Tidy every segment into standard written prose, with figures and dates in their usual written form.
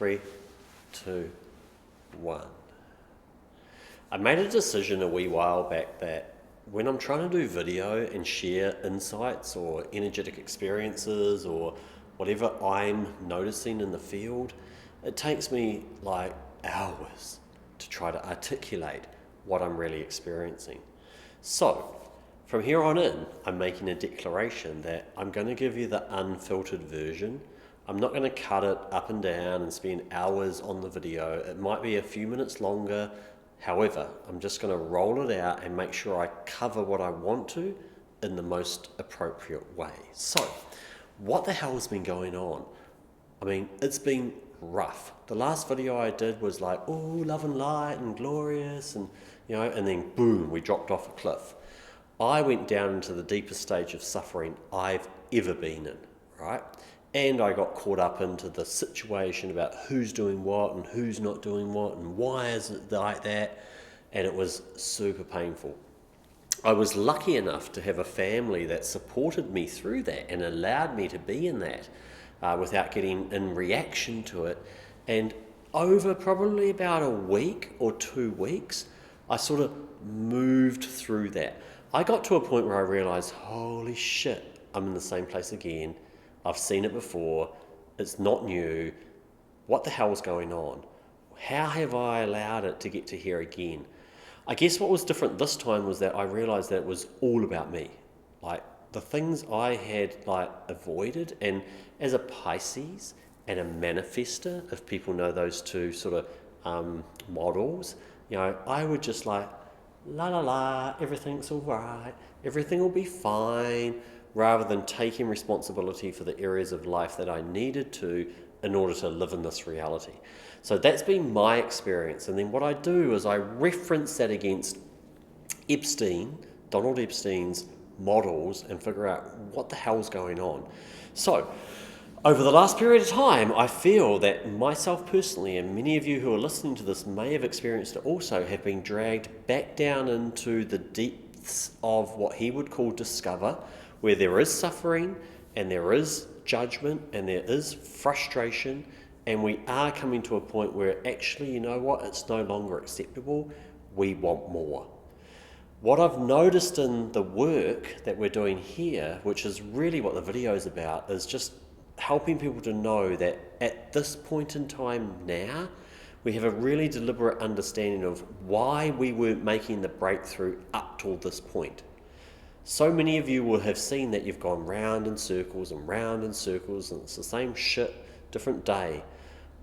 3, 2, 1. I made a decision a wee while back that when I'm trying to do video and share insights or energetic experiences or whatever I'm noticing in the field, it takes me like hours to try to articulate what I'm really experiencing. So, from here on in, I'm making a declaration that I'm going to give you the unfiltered version. I'm not going to cut it up and down and spend hours on the video. It might be a few minutes longer. However, I'm just going to roll it out and make sure I cover what I want to in the most appropriate way. So, what the hell has been going on? I mean, it's been rough. The last video I did was like, oh, love and light and glorious, and and then boom, we dropped off a cliff. I went down into the deepest stage of suffering I've ever been in, right? And I got caught up into the situation about who's doing what and who's not doing what and why is it like that, and it was super painful. I was lucky enough to have a family that supported me through that and allowed me to be in that without getting in reaction to it. And over probably about a week or 2 weeks, I sort of moved through that. I got to a point where I realized, holy shit, I'm in the same place again. I've seen it before. It's not new. What the hell's going on? How have I allowed it to get to here again? I guess what was different this time was that I realized that it was all about me. Like the things I had avoided, and as a Pisces and a manifester, if people know those two sort of models, I would just la la la, everything's all right, everything will be fine, rather than taking responsibility for the areas of life that I needed to in order to live in this reality. So that's been my experience. And then what I do is I reference that against Donald Epstein's models, and figure out what the hell's going on. So over the last period of time, I feel that myself personally, and many of you who are listening to this may have experienced it also, have been dragged back down into the depths of what he would call discover, where there is suffering and there is judgment and there is frustration, and we are coming to a point where actually, it's no longer acceptable. We want more. What I've noticed in the work that we're doing here, which is really what the video is about, is just helping people to know that at this point in time now, we have a really deliberate understanding of why we weren't making the breakthrough up till this point. So many of you will have seen that you've gone round in circles and round in circles, and it's the same shit, different day.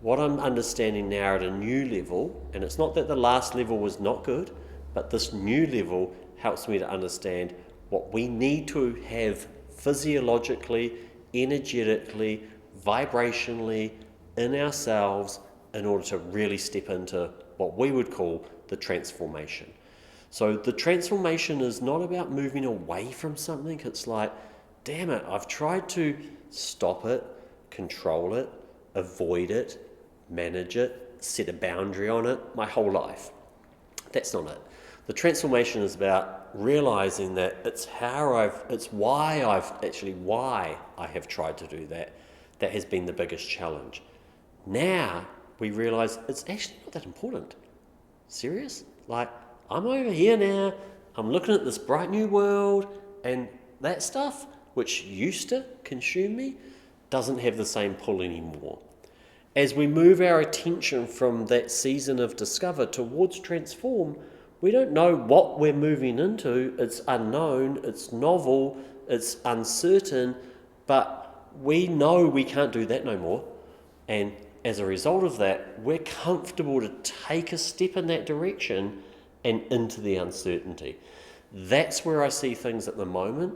What I'm understanding now at a new level, and it's not that the last level was not good, but this new level helps me to understand what we need to have physiologically, energetically, vibrationally in ourselves in order to really step into what we would call the transformation. So the transformation is not about moving away from something. It's like, damn it, I've tried to stop it, control it, avoid it, manage it, set a boundary on it my whole life. That's not it. The transformation is about realizing that it's why I have tried to do that has been the biggest challenge. Now we realize it's actually not that important. Serious? Like, I'm over here now, I'm looking at this bright new world, and that stuff, which used to consume me, doesn't have the same pull anymore. As we move our attention from that season of discover towards transform, we don't know what we're moving into. It's unknown, it's novel, it's uncertain, but we know we can't do that no more. And as a result of that, we're comfortable to take a step in that direction and into the uncertainty. That's where I see things at the moment.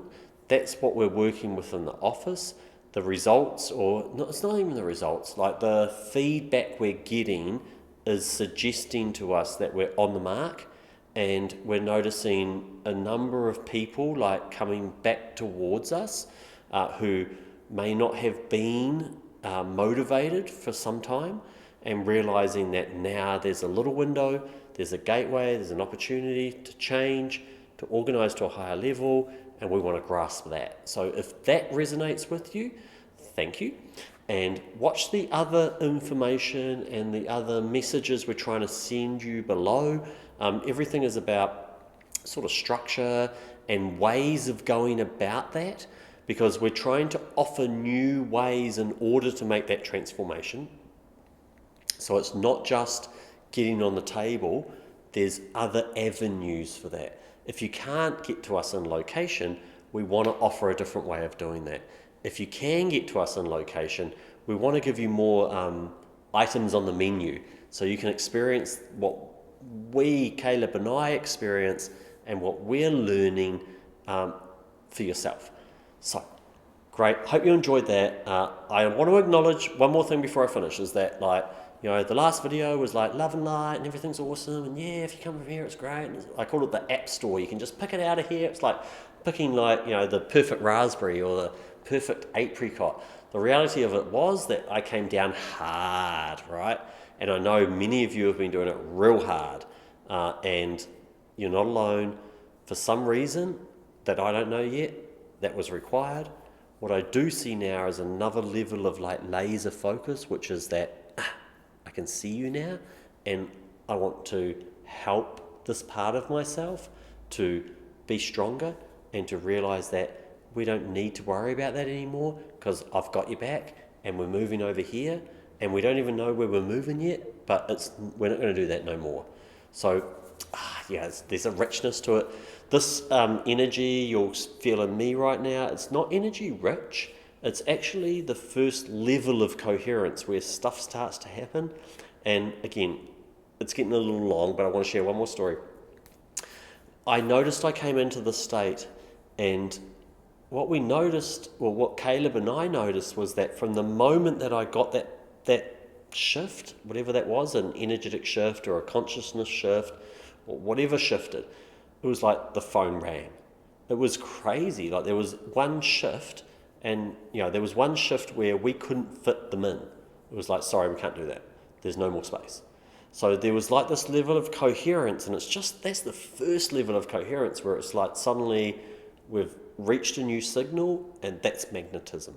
That's what we're working with in the office. The results, it's not even the results, like the feedback we're getting is suggesting to us that we're on the mark, and we're noticing a number of people coming back towards us who may not have been motivated for some time, and realizing that now there's a little window, there's a gateway, there's an opportunity to change, to organize to a higher level, and we want to grasp that. So if that resonates with you, thank you. And watch the other information and the other messages we're trying to send you below. Everything is about sort of structure and ways of going about that, because we're trying to offer new ways in order to make that transformation. So it's not just getting on the table, there's other avenues for that. If you can't get to us in location, we want to offer a different way of doing that. If you can get to us in location, we want to give you more items on the menu so you can experience what we, Caleb and I, experience and what we're learning for yourself. So, great. Hope you enjoyed that. I want to acknowledge one more thing before I finish, is that the last video was like love and light and everything's awesome, and yeah, if you come from here, it's great. And I call it the app store. You can just pick it out of here. It's like picking the perfect raspberry or the perfect apricot. The reality of it was that I came down hard, right? And I know many of you have been doing it real hard, and you're not alone. For some reason that I don't know yet, that was required. What I do see now is another level of laser focus, which is that I can see you now, and I want to help this part of myself to be stronger and to realize that we don't need to worry about that anymore, because I've got your back and we're moving over here, and we don't even know where we're moving yet, but we're not going to do that no more. So there's a richness to it. This energy you'll feel in me right now, it's not energy rich. It's actually the first level of coherence where stuff starts to happen. And again, it's getting a little long, but I want to share one more story. I noticed I came into the state, and what Caleb and I noticed was that from the moment that I got that shift, whatever that was, an energetic shift or a consciousness shift or whatever shifted, it was like the phone rang. It was crazy. Like there was one shift, and there was one shift where we couldn't fit them in. It was like, sorry, we can't do that. There's no more space. So there was like this level of coherence, and that's the first level of coherence, where it's like suddenly we've reached a new signal, and that's magnetism.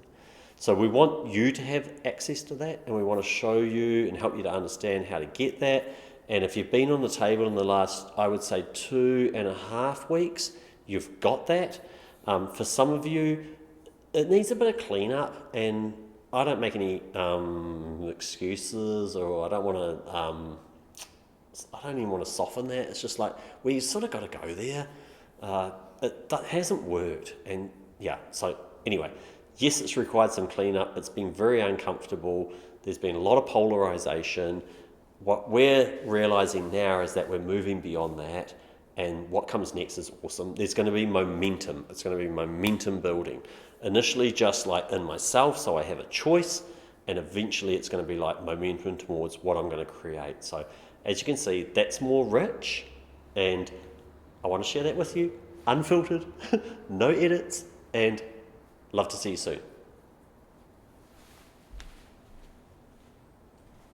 So we want you to have access to that, and we want to show you and help you to understand how to get that. And if you've been on the table in the last, I would say 2.5 weeks, you've got that. For some of you, it needs a bit of cleanup, and I don't make any excuses, or I don't even want to soften that. It's just like, we sort of got to go there. That hasn't worked. And so anyway, yes, it's required some cleanup. It's been very uncomfortable. There's been a lot of polarization. What we're realizing now is that we're moving beyond that, and what comes next is awesome. There's going to be momentum. It's going to be momentum building. Initially, just like in myself, so I have a choice, and eventually it's going to be like momentum towards what I'm going to create. So as you can see, that's more rich, and I want to share that with you, unfiltered, no edits, and love to see you soon.